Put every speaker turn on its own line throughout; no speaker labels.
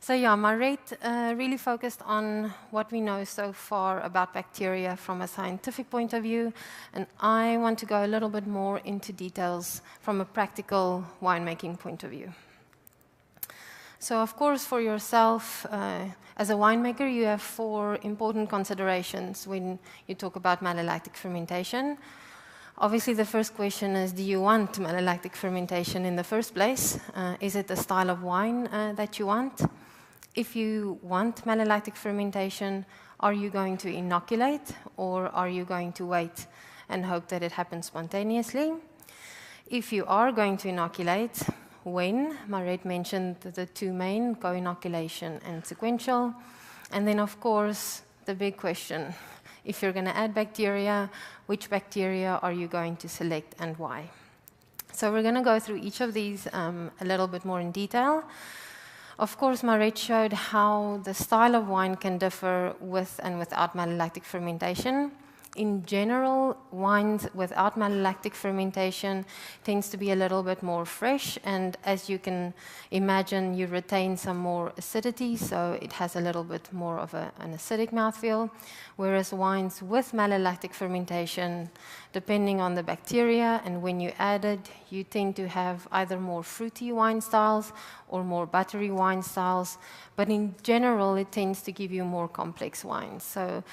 So yeah, my rate really focused on what we know so far about bacteria from a scientific point of view, and I want to go a little bit more into details from a practical winemaking point of view. So of course, for yourself, as a winemaker, you have 4 important considerations when you talk about malolactic fermentation. Obviously, the first question is, do you want malolactic fermentation in the first place? Is it the style of wine that you want? If you want malolactic fermentation, are you going to inoculate, or are you going to wait and hope that it happens spontaneously? If you are going to inoculate, when? Maret mentioned the 2 main, co-inoculation and sequential. And then, of course, the big question, if you're going to add bacteria, which bacteria are you going to select and why? So we're going to go through each of these a little bit more in detail. Of course, Maret showed how the style of wine can differ with and without malolactic fermentation. In general, wines without malolactic fermentation tends to be a little bit more fresh, and as you can imagine, you retain some more acidity, so it has a little bit more of an acidic mouthfeel, whereas wines with malolactic fermentation, depending on the bacteria and when you add it, you tend to have either more fruity wine styles or more buttery wine styles, but in general, it tends to give you more complex wines. So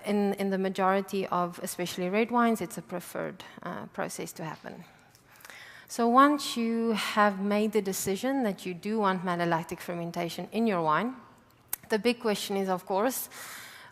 in the majority of especially red wines, it's a preferred process to happen. So once you have made the decision that you do want malolactic fermentation in your wine, the big question is, of course,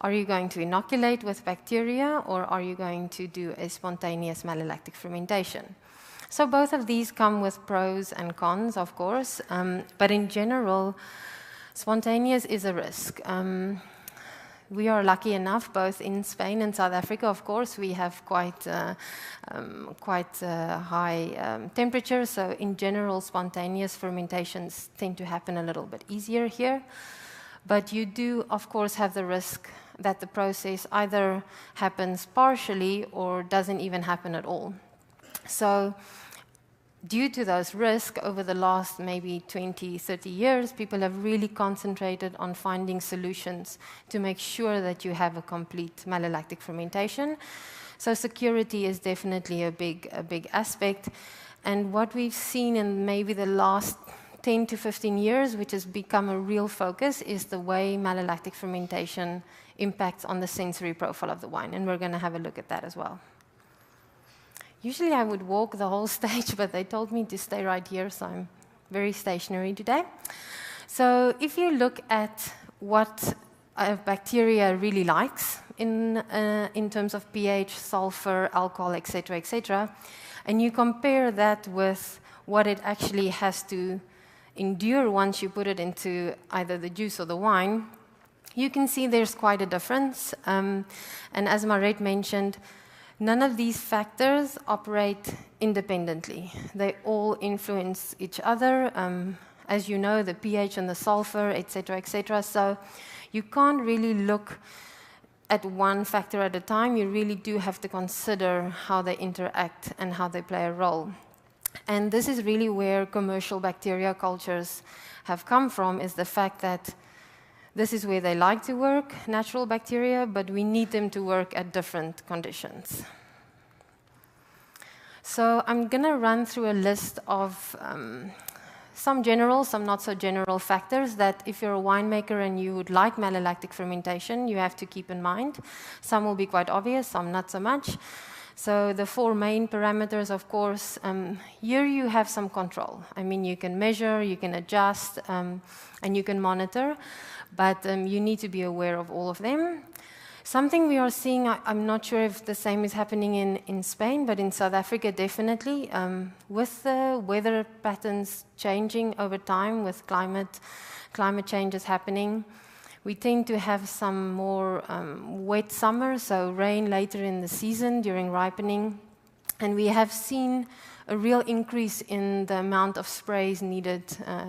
are you going to inoculate with bacteria, or are you going to do a spontaneous malolactic fermentation? So both of these come with pros and cons, of course, but in general, spontaneous is a risk. We are lucky enough, both in Spain and South Africa, of course, we have quite high temperatures, so in general, spontaneous fermentations tend to happen a little bit easier here. But you do, of course, have the risk that the process either happens partially or doesn't even happen at all. So due to those risks, over the last maybe 20, 30 years, people have really concentrated on finding solutions to make sure that you have a complete malolactic fermentation. So security is definitely a big aspect. And what we've seen in maybe the last 10 to 15 years, which has become a real focus, is the way malolactic fermentation impacts on the sensory profile of the wine. And we're going to have a look at that as well. Usually I would walk the whole stage, but they told me to stay right here, so I'm very stationary today. So if you look at what a bacteria really likes in terms of pH, sulfur, alcohol, etc., and you compare that with what it actually has to endure once you put it into either the juice or the wine, you can see there's quite a difference. And as Maret mentioned, none of these factors operate independently. They all influence each other. As you know, the pH and the sulfur, etc. So you can't really look at one factor at a time. You really do have to consider how they interact and how they play a role. And this is really where commercial bacteria cultures have come from, is the fact that this is where they like to work, natural bacteria, but we need them to work at different conditions. So I'm going to run through a list of some general, some not so general factors that if you're a winemaker and you would like malolactic fermentation, you have to keep in mind. Some will be quite obvious, some not so much. So the 4 main parameters, of course, here you have some control. I mean, you can measure, you can adjust, and you can monitor, but you need to be aware of all of them. Something we are seeing, I'm not sure if the same is happening in Spain, but in South Africa definitely, with the weather patterns changing over time, with climate changes happening, we tend to have some more wet summer, so rain later in the season during ripening. And we have seen a real increase in the amount of sprays needed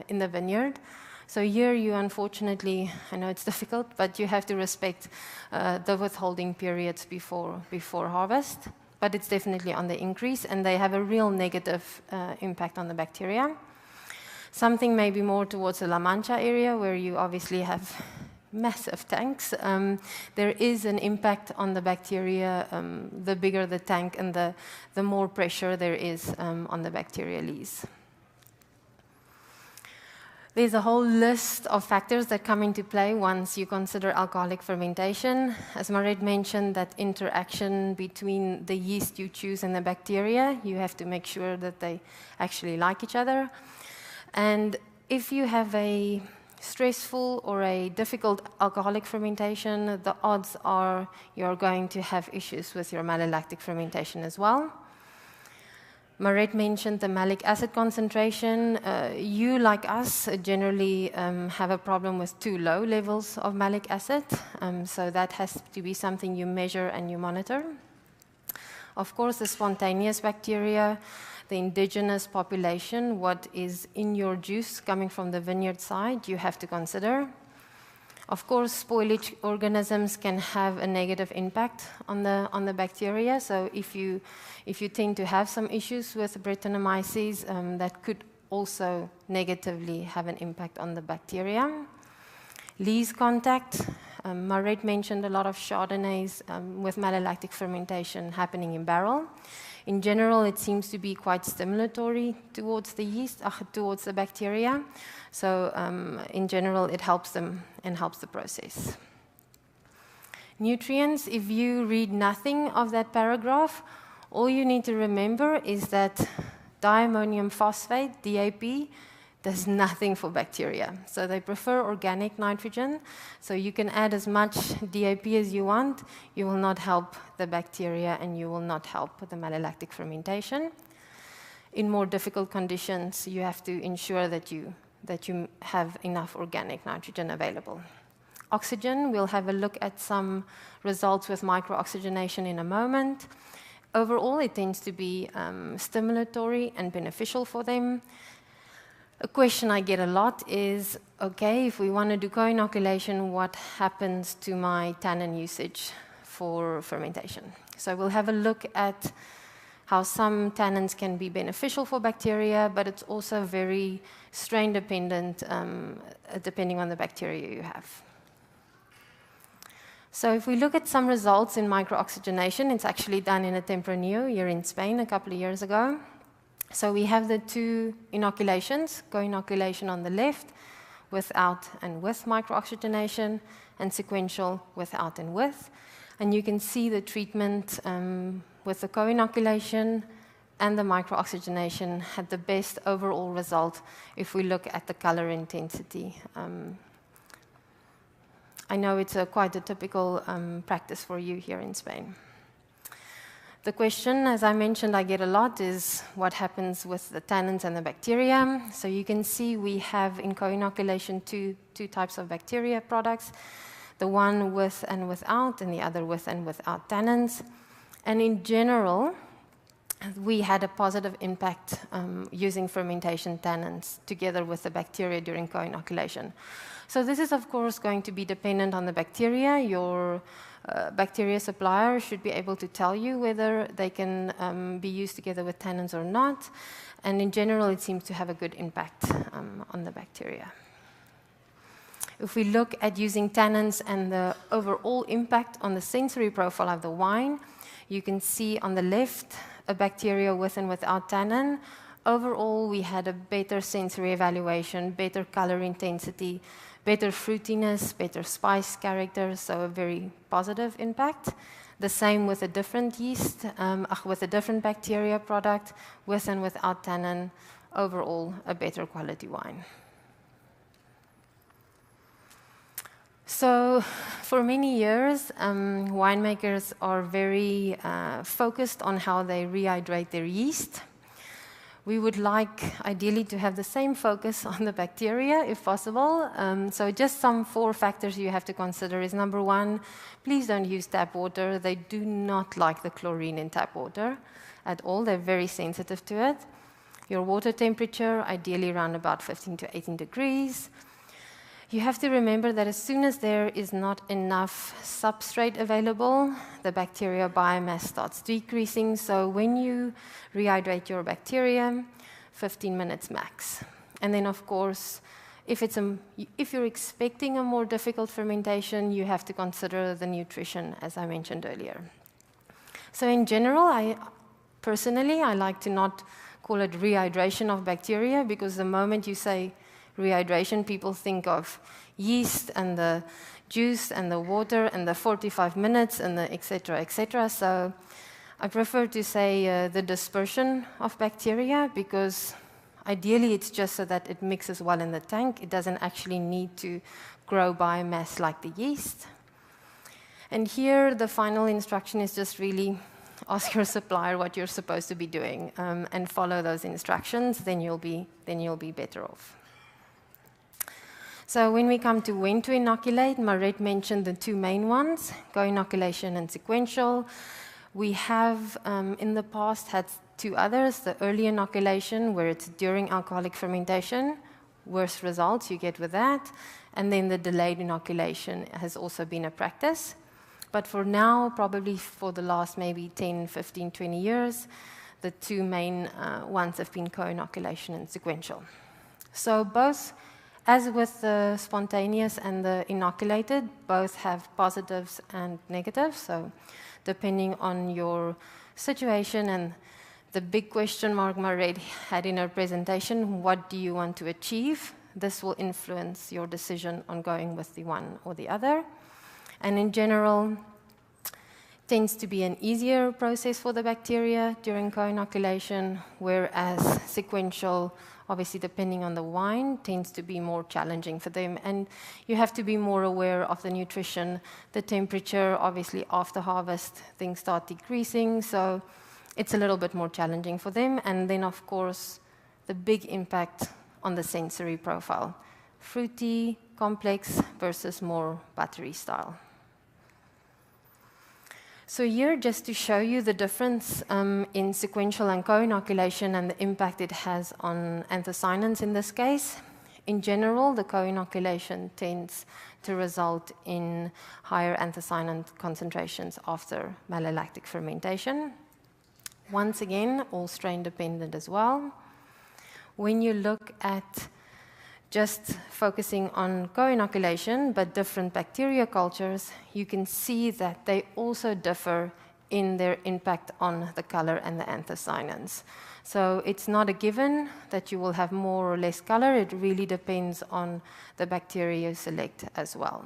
in the vineyard. So here you unfortunately, I know it's difficult, but you have to respect the withholding periods before harvest. But it's definitely on the increase, and they have a real negative impact on the bacteria. Something maybe more towards the La Mancha area, where you obviously have massive tanks. There is an impact on the bacteria, the bigger the tank and the more pressure there is on the bacteria lees. There's a whole list of factors that come into play once you consider alcoholic fermentation. As Marit mentioned, that interaction between the yeast you choose and the bacteria, you have to make sure that they actually like each other. And if you have a stressful or a difficult alcoholic fermentation, the odds are you're going to have issues with your malolactic fermentation as well. Marit mentioned the malic acid concentration. You, like us, generally have a problem with too low levels of malic acid, so that has to be something you measure and you monitor. Of course, the spontaneous bacteria, the indigenous population, what is in your juice coming from the vineyard side, you have to consider. Of course, spoilage organisms can have a negative impact on the bacteria. So if you tend to have some issues with Brettanomyces, that could also negatively have an impact on the bacteria. Lees contact. Marit mentioned a lot of Chardonnays with malolactic fermentation happening in barrel. In general, it seems to be quite stimulatory towards the yeast, towards the bacteria. So in general, it helps them and helps the process. Nutrients, if you read nothing of that paragraph, all you need to remember is that diammonium phosphate, DAP, does nothing for bacteria. So they prefer organic nitrogen. So you can add as much DAP as you want. You will not help the bacteria and you will not help with the malolactic fermentation. In more difficult conditions, you have to ensure that you have enough organic nitrogen available. Oxygen, we'll have a look at some results with microoxygenation in a moment. Overall, it tends to be stimulatory and beneficial for them. A question I get a lot is, okay, if we want to do co-inoculation, what happens to my tannin usage for fermentation? So we'll have a look at how some tannins can be beneficial for bacteria, but it's also very strain dependent, depending on the bacteria you have. So if we look at some results in microoxygenation, it's actually done in a Tempranillo here in Spain a couple of years ago. So we have the two inoculations, co-inoculation on the left, without and with microoxygenation, and sequential without and with. And you can see the treatment with the co-inoculation and the microoxygenation had the best overall result if we look at the color intensity. I know it's quite a typical practice for you here in Spain. The question, as I mentioned, I get a lot is what happens with the tannins and the bacteria. So you can see we have in co-inoculation two types of bacteria products, the one with and without, and the other with and without tannins. And in general, we had a positive impact using fermentation tannins together with the bacteria during co-inoculation. So this is, of course, going to be dependent on the bacteria. Your bacteria supplier should be able to tell you whether they can be used together with tannins or not. And in general, it seems to have a good impact on the bacteria. If we look at using tannins and the overall impact on the sensory profile of the wine, you can see on the left a bacteria with and without tannin. Overall, we had a better sensory evaluation, better color intensity, better fruitiness, better spice character, so a very positive impact. The same with a different yeast, with a different bacteria product, with and without tannin, overall a better quality wine. So for many years, winemakers are very focused on how they rehydrate their yeast. We would like, ideally, to have the same focus on the bacteria, if possible. So just some 4 factors you have to consider is, number 1, please don't use tap water. They do not like the chlorine in tap water at all. They're very sensitive to it. Your water temperature, ideally around about 15 to 18 degrees. You have to remember that as soon as there is not enough substrate available, the bacteria biomass starts decreasing. So when you rehydrate your bacteria, 15 minutes max. And then, of course, if you're expecting a more difficult fermentation, you have to consider the nutrition, as I mentioned earlier. So in general, personally, I like to not call it rehydration of bacteria, because the moment you say rehydration, people think of yeast and the juice and the water and the 45 minutes and the et cetera, et cetera. So I prefer to say the dispersion of bacteria, because ideally it's just so that it mixes well in the tank. It doesn't actually need to grow biomass like the yeast. And here the final instruction is just really ask your supplier what you're supposed to be doing, and follow those instructions, then you'll be better off. So when we come to when to inoculate, Maret mentioned the two main ones, co-inoculation and sequential. We have in the past had two others, the early inoculation, where it's during alcoholic fermentation, worse results you get with that, and then the delayed inoculation has also been a practice. But for now, probably for the last maybe 10, 15, 20 years, the two main ones have been co-inoculation and sequential. So both, as with the spontaneous and the inoculated, both have positives and negatives. So depending on your situation and the big question mark Maret had in her presentation, what do you want to achieve? This will influence your decision on going with the one or the other. And in general, tends to be an easier process for the bacteria during co-inoculation, whereas sequential, obviously depending on the wine, tends to be more challenging for them. And you have to be more aware of the nutrition, the temperature. Obviously, after harvest, things start decreasing, so it's a little bit more challenging for them. And then, of course, the big impact on the sensory profile. Fruity, complex versus more buttery style. So here, just to show you the difference in sequential and co-inoculation and the impact it has on anthocyanins in this case. In general, the co-inoculation tends to result in higher anthocyanin concentrations after malolactic fermentation. Once again, all strain dependent as well. When you look at just focusing on co-inoculation, but different bacteria cultures, you can see that they also differ in their impact on the color and the anthocyanins. So it's not a given that you will have more or less color. It really depends on the bacteria you select as well.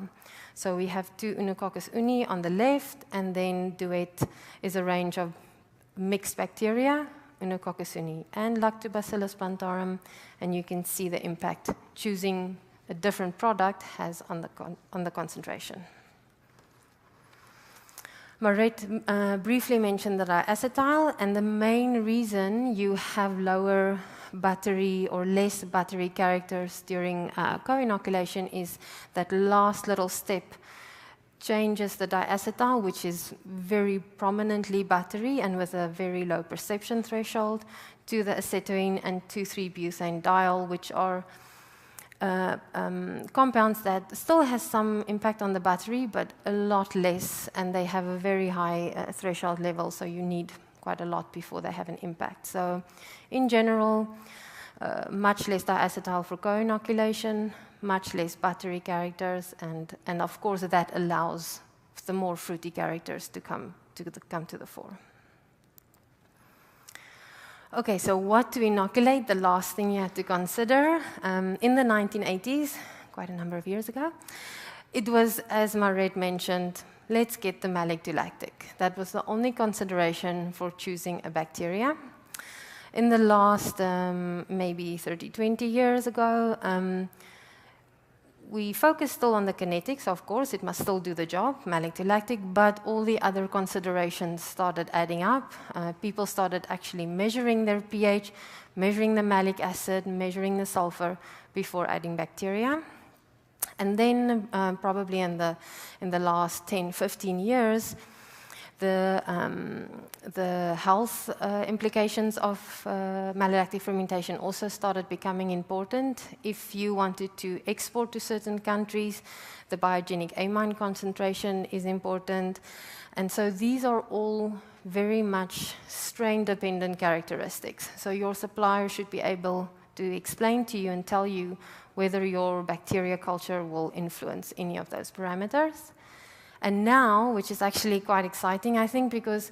So we have 2 Enococcus uni on the left, and then duet is a range of mixed bacteria, Enococcus uni and Lactobacillus plantarum, and you can see the impact choosing a different product has on the concentration. Maret briefly mentioned the diacetyl, and the main reason you have lower buttery or less buttery characters during co-inoculation is that last little step changes the diacetyl, which is very prominently buttery and with a very low perception threshold, to the acetoin and 2,3-butane diol, which are compounds that still has some impact on the buttery, but a lot less, and they have a very high threshold level, so you need quite a lot before they have an impact. So in general, much less diacetyl for co-inoculation, much less buttery characters, and of course that allows the more fruity characters to come to the fore. Okay, so what to inoculate? The last thing you have to consider. In the 1980s, quite a number of years ago, it was, as Maret mentioned, let's get the malolactic. That was the only consideration for choosing a bacteria. In the last maybe 30, 20 years ago, we focused still on the kinetics, of course, it must still do the job, malolactic, but all the other considerations started adding up. People started actually measuring their pH, measuring the malic acid, measuring the sulfur before adding bacteria. And then probably in the last 10, 15 years, the health implications of malolactic fermentation also started becoming important. If you wanted to export to certain countries, the biogenic amine concentration is important. And so these are all very much strain-dependent characteristics. So your supplier should be able to explain to you and tell you whether your bacteria culture will influence any of those parameters. And now, which is actually quite exciting, I think, because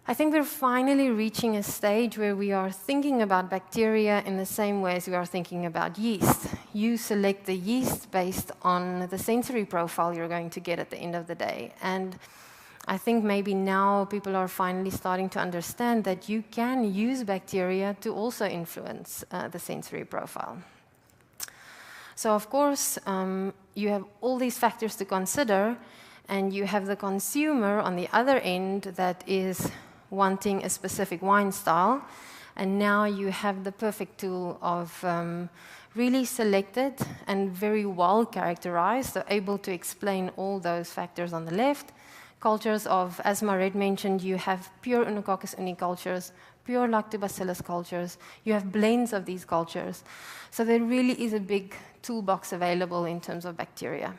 I think we're finally reaching a stage where we are thinking about bacteria in the same way as we are thinking about yeast. You select the yeast based on the sensory profile you're going to get at the end of the day. And I think maybe now people are finally starting to understand that you can use bacteria to also influence the sensory profile. So, of course, you have all these factors to consider, and you have the consumer on the other end that is wanting a specific wine style, and now you have the perfect tool of really selected and very well characterized, so able to explain all those factors on the left. Cultures of, as Maret mentioned, you have pure Enococcus uni cultures, pure lactobacillus cultures, you have blends of these cultures. So there really is a big toolbox available in terms of bacteria.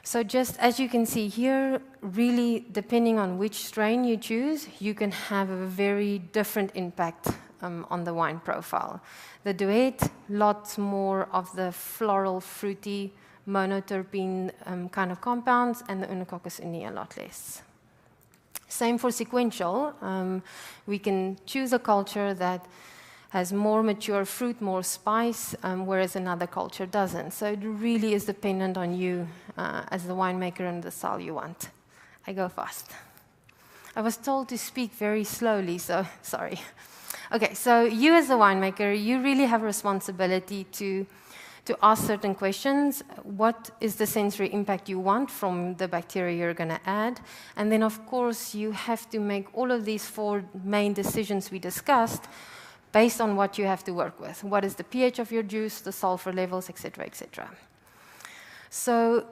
So just as you can see here, really depending on which strain you choose, you can have a very different impact on the wine profile. The Duet, lots more of the floral, fruity, monoterpene kind of compounds, and the Enococcus uni a lot less. Same for sequential. We can choose a culture that has more mature fruit, more spice, whereas another culture doesn't. So it really is dependent on you as the winemaker and the style you want. I go fast. I was told to speak very slowly, so sorry. Okay, so you as the winemaker, you really have a responsibility to ask certain questions. What is the sensory impact you want from the bacteria you're going to add? And then, of course, you have to make all of these 4 main decisions we discussed based on what you have to work with. What is the pH of your juice, the sulfur levels, etc., etc. So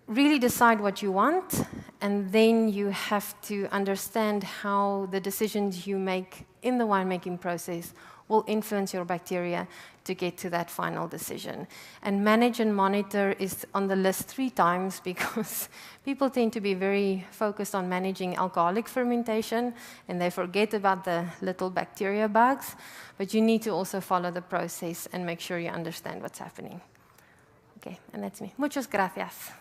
really decide what you want, and then you have to understand how the decisions you make in the winemaking process will influence your bacteria to get to that final decision. And manage and monitor is on the list 3 times because people tend to be very focused on managing alcoholic fermentation and they forget about the little bacteria bugs. But you need to also follow the process and make sure you understand what's happening. Okay, and that's me. Muchas gracias.